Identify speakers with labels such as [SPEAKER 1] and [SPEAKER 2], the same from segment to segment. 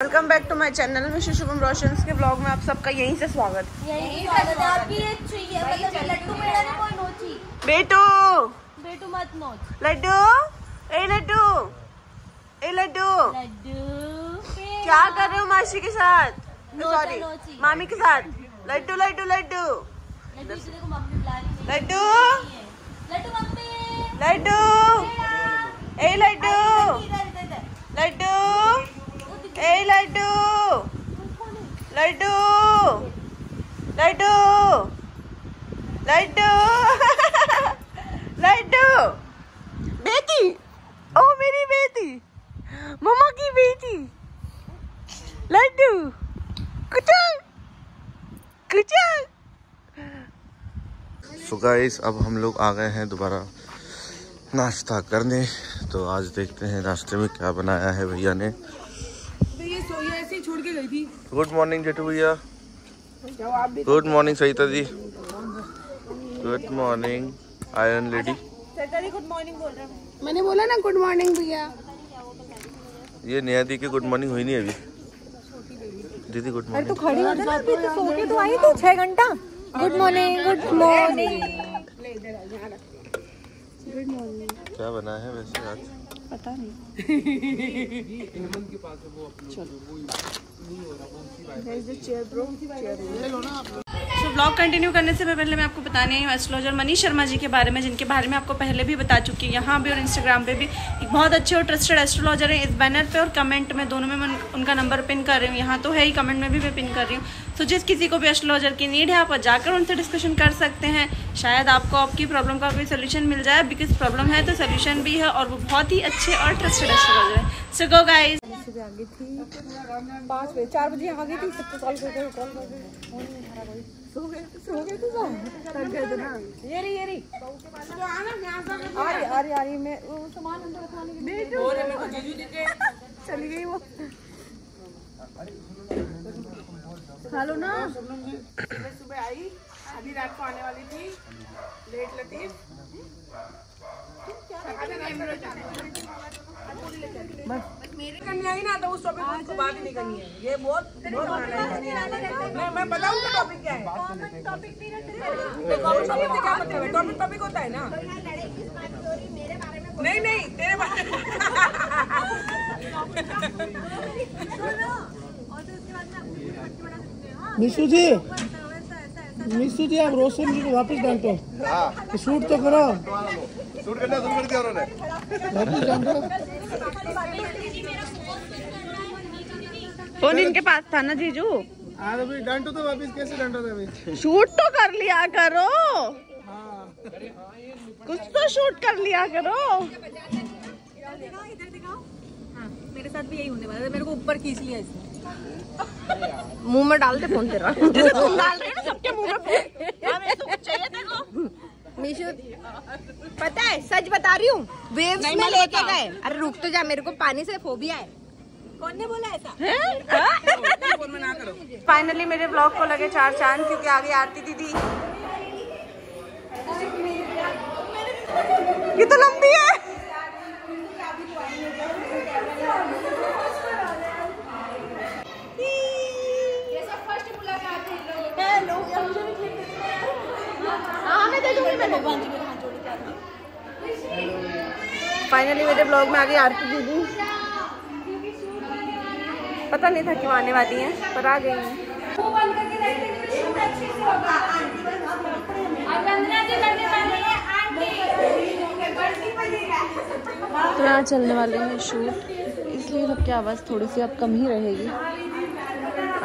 [SPEAKER 1] Welcome back to my channel में शुभम रोशन के blog में आप सबका यहीं से स्वागत है। बेटू
[SPEAKER 2] बेटू मत नोच।
[SPEAKER 1] लड्डू ए लड्डू ए लड्डू क्या कर रहे हो मासी के साथ? सॉरी मामी के साथ। लड्डू लड्डू लड्डू लड्डू लड्डू ए लड्डू लड्डू ए लड्डू लड्डू लड्डू लड्डू लड्डू बेटी, ओ मेरी बेटी, मम्मा की बेटी, लड्डू कुचल कुचल।
[SPEAKER 3] सो गाइस अब हम लोग आ गए हैं दोबारा नाश्ता करने। तो आज देखते हैं नाश्ते में क्या बनाया है भैया ने।
[SPEAKER 1] ऐसे ही छोड़ के गई थी।
[SPEAKER 3] गुड मॉर्निंग जेठू भैया। Good morning Sahita ji. Good morning iron lady.
[SPEAKER 1] Good morning बोल रहा हूँ।
[SPEAKER 2] मैंने बोला ना गुड मॉर्निंग भैया।
[SPEAKER 3] ये नेहा दी की गुड मॉर्निंग हुई नहीं अभी। दीदी गुड मॉर्निंग।
[SPEAKER 2] तू खड़ी हो ना, अभी तो सो के तो आई तू 6 घंटा। Good morning good morning.
[SPEAKER 3] क्या बना है वैसे आज?
[SPEAKER 2] पता नहीं।
[SPEAKER 1] तो ब्लॉग कंटिन्यू करने से पहले मैं आपको बताने आई हूँ एस्ट्रोलॉजर मनीष शर्मा जी के बारे में, जिनके बारे में आपको पहले भी बता चुकी हूँ। यहाँ भी और इंस्टाग्राम पे भी एक बहुत अच्छे और ट्रस्टेड एस्ट्रोलॉजर है। इस बैनर पे और कमेंट में दोनों में मैं उनका नंबर पिन कर रही हूँ। यहाँ तो है ही, कमेंट में भी मैं पिन कर रही हूँ। तो जिस किसी को भी एस्ट्रोलॉजर की नीड है आप जाकर उनसे डिस्कशन कर सकते हैं। शायद आपको आपकी प्रॉब्लम का कोई सोल्यूशन मिल जाए, बिकॉज प्रॉब्लम है तो सोल्यूशन भी है, और वो बहुत ही अच्छे और ट्रस्टेड एस्ट्रोलॉजर है। सो गो गाइस।
[SPEAKER 2] सुबह आ गई थी 5 बजे, 4 बजे आ गई थी। सबको कॉल करके सो गए तो थक गए थे ना। ये रही आ रही मैं सामान अंदर रखवाने के लिए चली गई। वो हेलो ना,
[SPEAKER 1] सुबह आई, आधी रात को आने वाली थी। लेट लतीफ मेरी कन्या ही ना, तो उस टॉपिक को बात ही नहीं करनी है। ये बहुत मैं बताऊँ तो टॉपिक क्या है। टॉपिक क्या मतलब है? टॉपिक होता है ना। नहीं तेरे बारे में।
[SPEAKER 4] मिसू जी आप रोशन जी को वापस डांटो। शूट तो करो।
[SPEAKER 3] शूट करना शुरू कर दिया उन्होंने।
[SPEAKER 4] वापस डांटो।
[SPEAKER 1] फोन इनके पास था ना जीजू।
[SPEAKER 4] अभी डांटो तो वापस कैसे डांटो थे अभी?
[SPEAKER 1] शूट तो कर लिया करो। कुछ तो शूट कर लिया करो।
[SPEAKER 2] इधर दिखाओ। हाँ, मेरे साथ भी यही होने वाला है। मेरे को ऊपर खींच लिया इसने।
[SPEAKER 1] मुंह में डाल दे फोन तेरा। जैसे तुम डाल रहे हो ना सबके मुंह में फोन। हमें तो कुछ चाहिए देखो।
[SPEAKER 2] मीशू पता है, सच बता रही हूँ, वेव्स में लेके गए। अरे रुक तो जा, मेरे को पानी से फोबिया है। कौन ने बोला ऐसा?
[SPEAKER 1] फाइनली मेरे ब्लॉग को लगे 4 चांद, क्योंकि आगे आरती दीदी। ये तो लंबी है। फाइनली मेरे ब्लॉग में आ गई आरती दीदी। पता नहीं था क्यों आने वाली हैं, पर आ गई हैं। तो यहाँ चलने वाले हैं शूट, इसलिए सबकी आवाज़ थोड़ी सी अब कम ही रहेगी।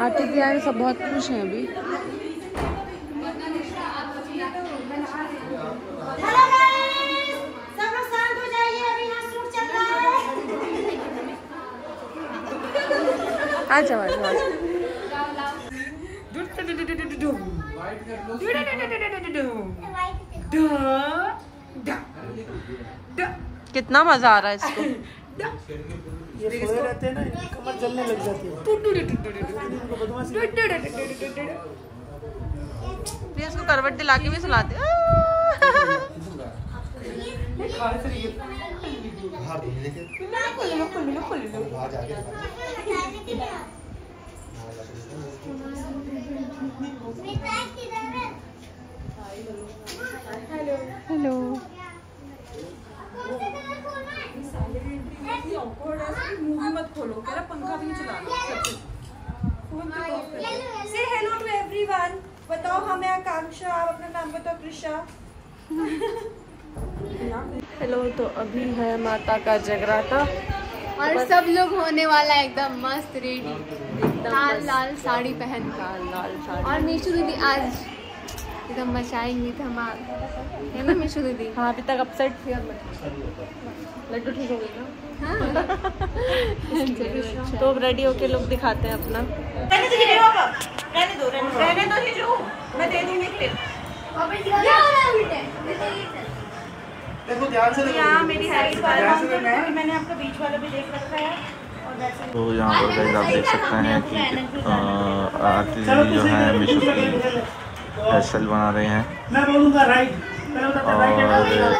[SPEAKER 1] आरती दी आए, सब बहुत खुश हैं अभी। आजा कितना मजा आ रहा है इसको।
[SPEAKER 4] ये सोए रहते हैं ना, इनकी कमर जलने लग जाती है।
[SPEAKER 1] इसको करवट दिला के भी सुलाते।
[SPEAKER 2] हेलो। मूवी मत खोलो, कह रहा पंखा भी नहीं चलाना।
[SPEAKER 1] से हेलो टू एवरीवन। बताओ हमें आकांक्षा, आप अपना नाम बताओ। कृषा। हेलो। तो अभी है माता का जगराता
[SPEAKER 2] और सब लोग होने वाला है एकदम मस्त रेडी, लाल लाल साड़ी पहन कर।
[SPEAKER 1] लाल साड़ी।
[SPEAKER 2] और मीशू दीदी आज एकदम मचाएंगी धमाल, है ना मीशू दीदी?
[SPEAKER 1] हाँ, अभी तक अपसेट थी और लड्डू ठीक हो गई ना।
[SPEAKER 2] हाँ।
[SPEAKER 1] तो अब रेडी होके लोग दिखाते हैं अपना। रहने दो जीजू, मैं दे दूंगी क्लिप।
[SPEAKER 4] देखो ध्यान से देखो।
[SPEAKER 1] यहाँ मेरी हैरी पॉटर, मैंने आपका बीच वाला भी देख रखा है। और वैसे
[SPEAKER 3] तो यहाँ पर गाइस आप देख सकते हैं कि आरती दीदी जो है विशु की हेयर स्टाइल बना रहे हैं।
[SPEAKER 4] मैं बोलूँगा राइट।
[SPEAKER 3] और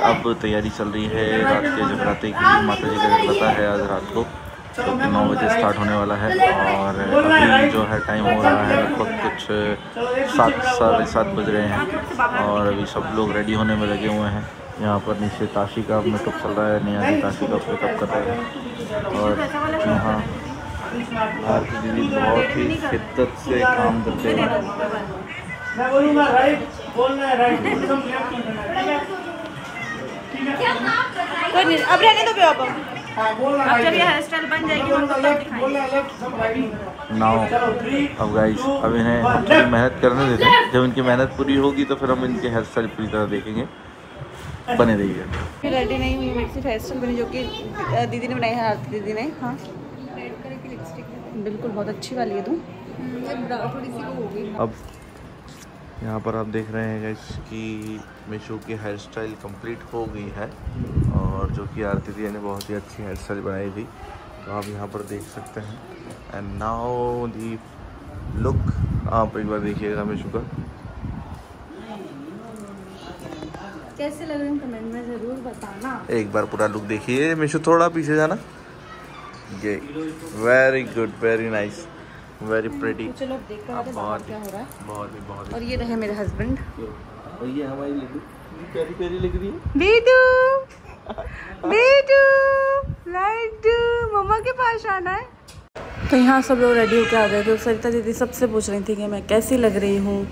[SPEAKER 3] अब तैयारी चल रही है रात के जगराते की। माता जी का जगराता है आज रात को, जो कि 9 बजे स्टार्ट होने वाला है। और अभी जो है टाइम हो रहा है लगभग कुछ 7 साढ़े 7 बज रहे हैं और अभी सब लोग रेडी होने में लगे हुए हैं। यहाँ पर नीचे ताशी का मेकअप चल रहा है, नेहा जी ताशी का मेकअप कर रहे हैं। और यहाँ आरती दीदी बहुत ही शिद्दत से काम करते हैं।
[SPEAKER 4] मैं बोलूँगा राइट, बोलना है राइट, एकदम लेफ्ट में करना है।
[SPEAKER 1] कोई नहीं, अब रहने दो अब।
[SPEAKER 4] हाँ, बोलना
[SPEAKER 1] अब जब
[SPEAKER 4] राइट।
[SPEAKER 1] ये हेयर स्टाइल बन जाएगी उनको तब दिखाएंगे।
[SPEAKER 4] बोलना लेफ्ट, सब राइट।
[SPEAKER 3] नाउ
[SPEAKER 4] चलो 3
[SPEAKER 3] अब गाइस अब इन्हें हम थोड़ी मेहनत करने देते हैं। जब इनकी मेहनत पूरी होगी तो फिर हम इनके हेयर स्टाइल पूरी तरह देखेंगे। बने रहिए।
[SPEAKER 1] फिर रेडी नहीं हुई, मेरी सिर्फ हेयर स्टाइल बनी जो कि दीदी ने बनाई है, आरती दीदी ने। हाँ,
[SPEAKER 2] रेड कलर की लिपस्टिक
[SPEAKER 1] बिल्कुल बहुत अच्छी वाली है तू।
[SPEAKER 2] थोड़ी सी वो हो गई।
[SPEAKER 3] अब यहाँ पर आप देख रहे हैं गाइस कि मिशू की हेयर स्टाइल कंप्लीट हो गई है और जो कि आरती दीदी ने बहुत ही अच्छी हेयर स्टाइल बनाई थी, तो आप यहाँ पर देख सकते हैं। एंड नाउ दी लुक आप एक बार देखिएगा मिशू का।
[SPEAKER 2] कैसे लग रहे हैं कमेंट में ज़रूर बताना।
[SPEAKER 3] एक बार पूरा लुक देखिए। मिशू थोड़ा पीछे जाना। ये very good, very nice, very pretty.
[SPEAKER 1] चलो अब देखते हैं
[SPEAKER 3] बहुत
[SPEAKER 1] क्या हो रहा है।
[SPEAKER 3] बहुत
[SPEAKER 1] और ये रहे मेरे हस्बैंड
[SPEAKER 3] और ये हमारी लड्डू प्यारी प्यारी लग रही है।
[SPEAKER 1] बीटू, बीटू, लड्डू, मम्मा के पास आना है। तो यहाँ सब लोग रेडी होकर आ गए थे। सरिता दीदी सबसे पूछ रही थी कि मैं कैसी लग रही हूँ।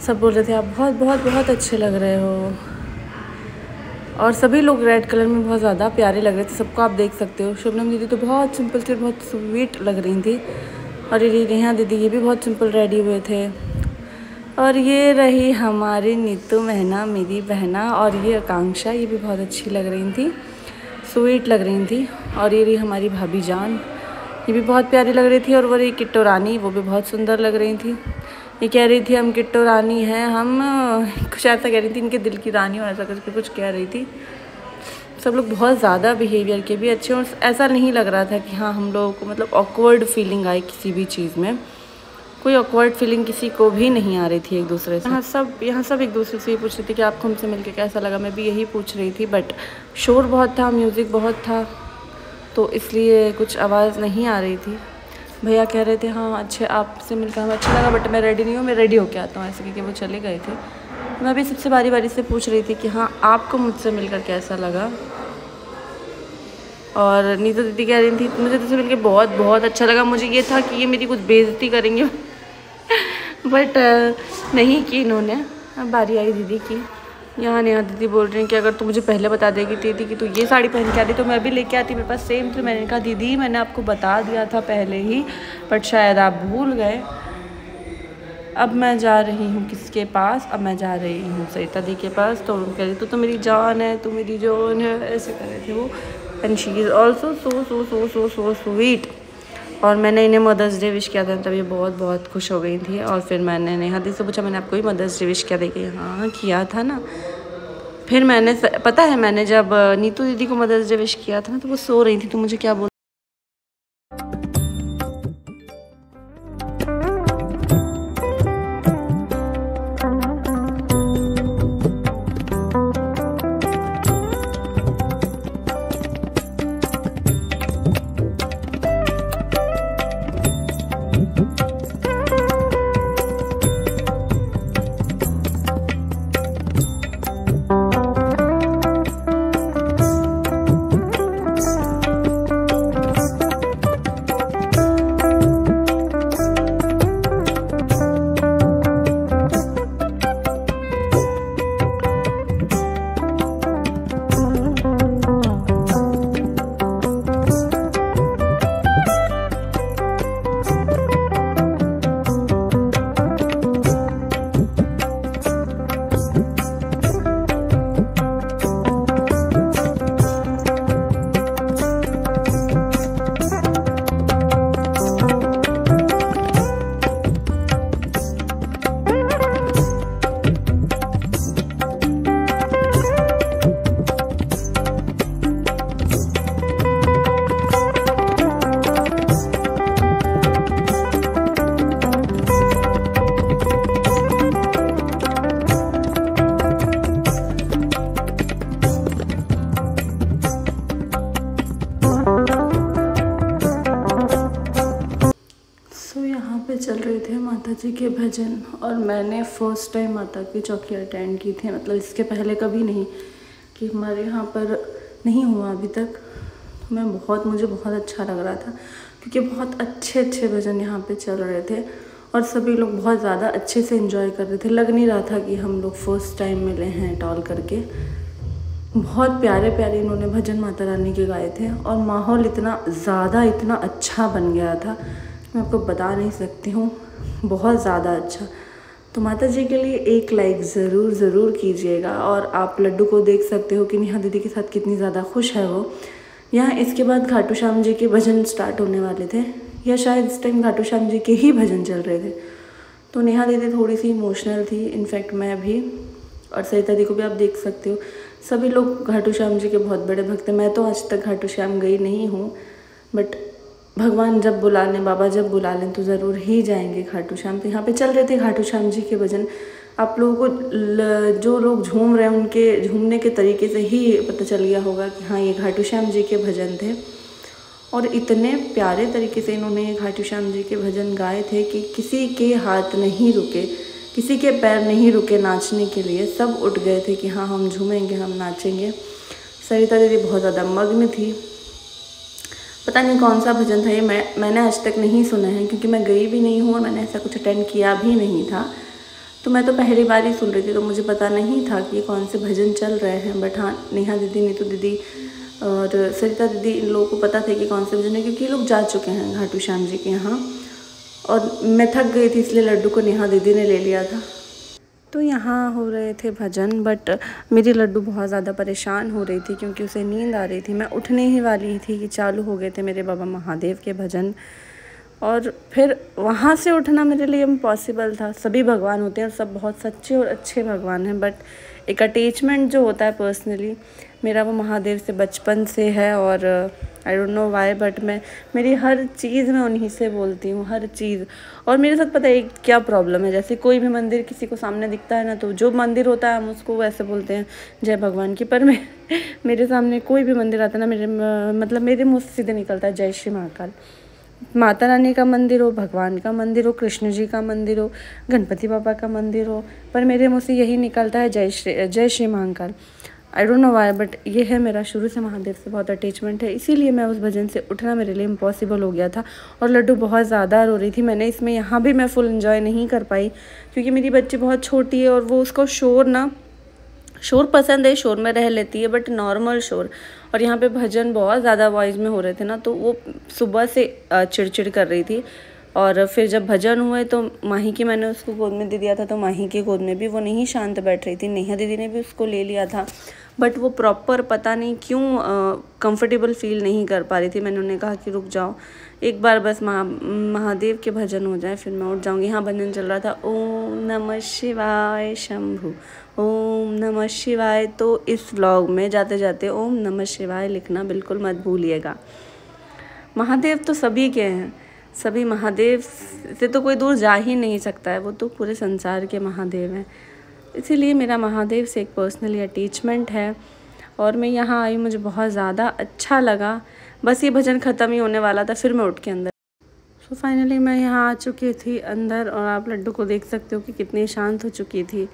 [SPEAKER 1] सब बोल रहे थे आप बहुत बहुत बहुत अच्छे लग रहे हो। और सभी लोग रेड कलर में बहुत ज़्यादा प्यारे लग रहे थे। सबको आप देख सकते हो। शबनम दीदी तो बहुत सिंपल थी, बहुत स्वीट लग रही थी। और ये नेहा दीदी ये भी बहुत सिंपल रेडी हुए थे। और ये रही हमारी नीतू महना, मेरी बहना। और ये आकांक्षा, ये भी बहुत अच्छी लग रही थी, स्वीट लग रही थी। और ये रही हमारी भाभी जान, ये भी बहुत प्यारी लग रही थी। और वो रही किट्टू रानी, वो भी बहुत सुंदर लग रही थी। ये कह रही थी हम किट्टू रानी हैं, हम कुछ ऐसा कह रही थी, इनके दिल की रानी हो ऐसा करके कुछ कह रही थी। सब लोग बहुत ज़्यादा बिहेवियर के भी अच्छे। और ऐसा नहीं लग रहा था कि हाँ हम लोगों को मतलब ऑकवर्ड फीलिंग आई किसी भी चीज़ में। कोई ऑकवर्ड फीलिंग किसी को भी नहीं आ रही थी एक दूसरे से। यहाँ सब एक दूसरे से ये पूछ रही थी कि आपको हमसे मिलके कैसा लगा। मैं भी यही पूछ रही थी, बट शोर बहुत था, म्यूज़िक बहुत था, तो इसलिए कुछ आवाज़ नहीं आ रही थी। भैया कह रहे थे हाँ अच्छे आपसे मिलकर हमें अच्छा लगा, बट मैं रेडी नहीं हूँ, मैं रेडी होके आता हूँ, ऐसे क्योंकि वो चले गए थे। मैं भी सबसे बारी बारी से पूछ रही थी कि हाँ आपको मुझसे मिलकर कैसा लगा। और नीतू दीदी कह रही थी मुझे तुझसे मिलकर बहुत बहुत अच्छा लगा। मुझे ये था कि ये मेरी कुछ बेइज्जती करेंगे बट नहीं की इन्होंने। अब बारी आई दीदी की। यहाँ नेहा दीदी बोल रही हैं कि अगर तू मुझे पहले बता देगी दीदी कि तू ये साड़ी पहन के आती तो मैं भी लेके आती, मेरे पास सेम थी। मैंने कहा दीदी मैंने आपको बता दिया था पहले ही, बट शायद आप भूल गए। अब मैं जा रही हूँ किसके पास, अब मैं जा रही हूँ सरिता दी के पास। तो कह रही तो मेरी जान है, तू मेरी जान है, ऐसे कर रहे थे वो। And she is also so so so so so sweet. और मैंने इन्हें मदर्स डे विश किया था, तब ये बहुत बहुत खुश हो गई थी। और फिर मैंने नेहा दी से पूछा मैंने आपको ही मदर्स डे विश किया? देखिए हाँ किया था ना। फिर मैंने पता है मैंने जब नीतू दीदी को मदर्स डे विश किया था ना, तो वो सो रही थी, तो मुझे क्या बोल चल रहे थे माता जी के भजन और मैंने फर्स्ट टाइम माता की चौकी अटेंड की थी, मतलब इसके पहले कभी नहीं कि हमारे यहाँ पर नहीं हुआ अभी तक। मुझे बहुत अच्छा लग रहा था क्योंकि बहुत अच्छे भजन यहाँ पे चल रहे थे और सभी लोग बहुत ज़्यादा अच्छे से एंजॉय कर रहे थे। लग नहीं रहा था कि हम लोग फर्स्ट टाइम मिले हैं टॉल करके। बहुत प्यारे इन्होंने भजन माता रानी के गाए थे और माहौल इतना अच्छा बन गया था, मैं आपको बता नहीं सकती हूँ, बहुत ज़्यादा अच्छा। तो माता जी के लिए एक लाइक ज़रूर कीजिएगा। और आप लड्डू को देख सकते हो कि नेहा दीदी के साथ कितनी ज़्यादा खुश है वो। यहाँ इसके बाद खाटू श्याम जी के भजन स्टार्ट होने वाले थे, या शायद इस टाइम खाटू श्याम जी के ही भजन चल रहे थे। तो नेहा दीदी थोड़ी सी इमोशनल थी, इनफैक्ट मैं भी, और सरिता दी को भी आप देख सकते हो। सभी लोग खाटू श्याम जी के बहुत बड़े भक्त हैं। मैं तो आज तक खाटू श्याम गई नहीं हूँ, बट भगवान जब बुला लें, बाबा जब बुला लें तो ज़रूर ही जाएंगे खाटू श्याम। तो यहाँ पे चल रहे थे खाटू श्याम जी के भजन। आप लोगों को जो लोग झूम रहे हैं उनके झूमने के तरीके से ही पता चल गया होगा कि हाँ ये खाटू श्याम जी के भजन थे। और इतने प्यारे तरीके से इन्होंने ये खाटू श्याम जी के भजन गाए थे कि किसी के हाथ नहीं रुके, किसी के पैर नहीं रुके नाचने के लिए। सब उठ गए थे कि हाँ हम झूमेंगे, हम नाचेंगे। सरिता दीदी बहुत ज़्यादा मग्न थी। पता नहीं कौन सा भजन था ये, मैंने आज तक नहीं सुना है क्योंकि मैं गई भी नहीं हूँ और मैंने ऐसा कुछ अटेंड किया भी नहीं था। तो मैं तो पहली बार ही सुन रही थी, तो मुझे पता नहीं था कि कौन से भजन चल रहे हैं। बट हाँ, नेहा दीदी, नीतू दीदी और सरिता दीदी, इन लोगों को पता था कि कौन से भजन है क्योंकि ये लोग जा चुके हैं खाटू श्याम जी के यहाँ। और मैं थक गई थी इसलिए लड्डू को नेहा दीदी ने ले लिया था। तो यहाँ हो रहे थे भजन, बट मेरी लड्डू बहुत ज़्यादा परेशान हो रही थी क्योंकि उसे नींद आ रही थी। मैं उठने ही वाली थी कि चालू हो गए थे मेरे बाबा महादेव के भजन, और फिर वहाँ से उठना मेरे लिए इम्पॉसिबल था। सभी भगवान होते हैं और सब बहुत सच्चे और अच्छे भगवान हैं, बट एक अटैचमेंट जो होता है पर्सनली मेरा वो महादेव से बचपन से है। और I don't know why, but मेरी हर चीज़ में उन्हीं से बोलती हूँ, हर चीज़। और मेरे साथ पता है क्या प्रॉब्लम है, जैसे कोई भी मंदिर किसी को सामने दिखता है ना, तो जो मंदिर होता है हम उसको वैसे बोलते हैं जय भगवान की। पर मेरे सामने कोई भी मंदिर आता है ना, मेरे मुँह से सीधे निकलता है जय श्री महाकाल। माता रानी का मंदिर हो, भगवान का मंदिर हो, कृष्ण जी का मंदिर हो, गणपति बाबा का मंदिर हो, पर मेरे मुँह से यही निकलता है जय Shri Mahakal. I don't know why, but ये है मेरा शुरू से महादेव से बहुत अटैचमेंट है, इसीलिए मैं उस भजन से उठना मेरे लिए इम्पॉसिबल हो गया था। और लड्डू बहुत ज़्यादा रो रही थी। मैंने इसमें यहाँ भी मैं फुल एंजॉय नहीं कर पाई क्योंकि मेरी बच्ची बहुत छोटी है और वो उसको शोर पसंद है, शोर में रह लेती है, बट नॉर्मल शोर। और यहाँ पे भजन बहुत ज़्यादा वॉइस में हो रहे थे ना, तो वो सुबह से चिड़चिड़ कर रही थी। और फिर जब भजन हुए तो माही की मैंने उसको गोद में दे दिया था, तो माही की गोद में भी वो नहीं शांत बैठ रही थी। नेहा दीदी ने भी उसको ले लिया था, बट वो प्रॉपर पता नहीं क्यों कंफर्टेबल फील नहीं कर पा रही थी। मैंने उन्हें कहा कि रुक जाओ एक बार, बस महादेव के भजन हो जाए फिर मैं उठ जाऊँगी। यहाँ भजन चल रहा था ओम नमः शिवाय शंभु, ओम नमः शिवाय। तो इस व्लॉग में जाते जाते ओम नमः शिवाय लिखना बिल्कुल मत भूलिएगा। महादेव तो सभी के हैं, सभी महादेव से तो कोई दूर जा ही नहीं सकता है, वो तो पूरे संसार के महादेव हैं। इसीलिए मेरा महादेव से एक पर्सनली अटैचमेंट है। और मैं यहाँ आई, मुझे बहुत ज़्यादा अच्छा लगा। बस ये भजन ख़त्म ही होने वाला था, फिर मैं उठ के अंदर तो फाइनली मैं यहाँ आ चुकी थी अंदर और आप लड्डू को देख सकते हो कि कितनी शांत हो चुकी थी।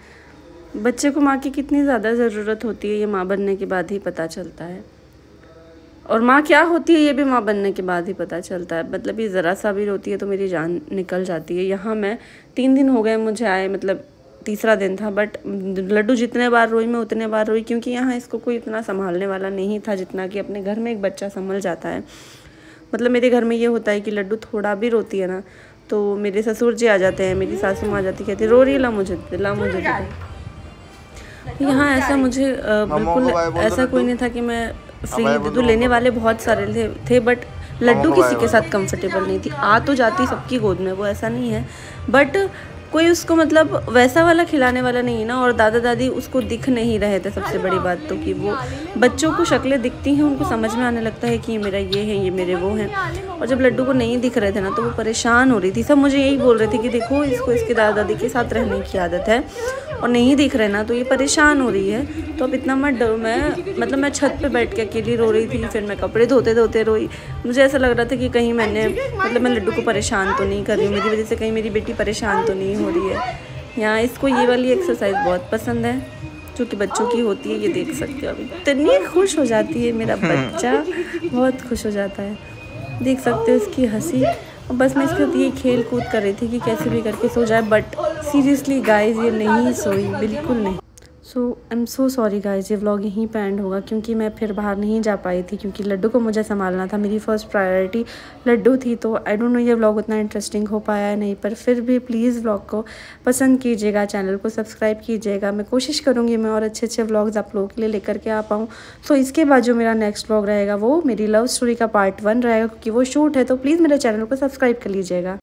[SPEAKER 1] बच्चे को माँ की कितनी ज़्यादा ज़रूरत होती है ये माँ बनने के बाद ही पता चलता है, और माँ क्या होती है ये भी माँ बनने के बाद ही पता चलता है। मतलब ये ज़रा सा भी रोती है तो मेरी जान निकल जाती है। यहाँ मैं 3 दिन हो गए मुझे आए, मतलब तीसरा दिन था, बट लड्डू जितने बार रोई मैं उतने बार रोई, क्योंकि यहाँ इसको कोई इतना संभालने वाला नहीं था जितना कि अपने घर में एक बच्चा संभल जाता है। मतलब मेरे घर में ये होता है कि लड्डू थोड़ा भी रोती है ना तो मेरे ससुर जी आ जाते हैं, मेरी सासू माँ आ जाती, कहती रो रही ला मुझे यहाँ ऐसा मुझे बिल्कुल ऐसा कोई नहीं था कि मैं फ्री दे दूँ। लेने वाले बहुत सारे थे बट लड्डू किसी के साथ कंफर्टेबल नहीं थी। आ तो जाती सबकी गोद में, वो ऐसा नहीं है, बट कोई उसको मतलब वैसा वाला खिलाने वाला नहीं है ना। और दादा दादी उसको दिख नहीं रहे थे, सबसे बड़ी बात तो कि वो बच्चों को शक्लें दिखती हैं, उनको समझ में आने लगता है कि ये मेरा ये है, ये मेरे वो हैं। और जब लड्डू को नहीं दिख रहे थे ना तो वो परेशान हो रही थी। सब मुझे यही बोल रहे थे कि देखो इसको इसके दादा दादी के साथ रहने की आदत है और नहीं दिख रहे ना तो ये परेशान हो रही है, तो अब इतना मत डरो। मैं छत पे बैठ के अकेली रो रही थी, फिर मैं कपड़े धोते धोते रोई। मुझे ऐसा लग रहा था कि कहीं मैं लड्डू को परेशान तो नहीं कर रही हूँ, मेरी वजह से कहीं मेरी बेटी परेशान तो नहीं हो रही है। यहाँ इसको ये वाली एक्सरसाइज बहुत पसंद है जो कि बच्चों की होती है, ये देख सकते हो। अभी इतनी खुश हो जाती है मेरा बच्चा, बहुत खुश हो जाता है, देख सकते हो इसकी हंसी। और बस मैं इसके साथ ये खेल कूद कर रही थी कि कैसे भी करके सो जाए, बट सीरियसली गाइज ये नहीं सोई, बिल्कुल नहीं। So I am so sorry guys, ये व्लॉग यहीं पे एंड होगा क्योंकि मैं फिर बाहर नहीं जा पाई थी, क्योंकि लड्डू को मुझे संभालना था, मेरी फर्स्ट प्रायोरिटी लड्डू थी। तो आई डोंट नो ये व्लॉग उतना इंटरेस्टिंग हो पाया है नहीं, पर फिर भी प्लीज़ व्लॉग को पसंद कीजिएगा, चैनल को सब्सक्राइब कीजिएगा। मैं कोशिश करूँगी मैं और अच्छे अच्छे व्लॉग्स आप लोगों के लिए लेकर के आ पाऊँ। तो इसके बाद जो मेरा नेक्स्ट व्लॉग रहेगा वो मेरी लव स्टोरी का पार्ट 1 रहेगा, क्योंकि वो शूट है। तो प्लीज़ मेरे चैनल को सब्सक्राइब कर लीजिएगा।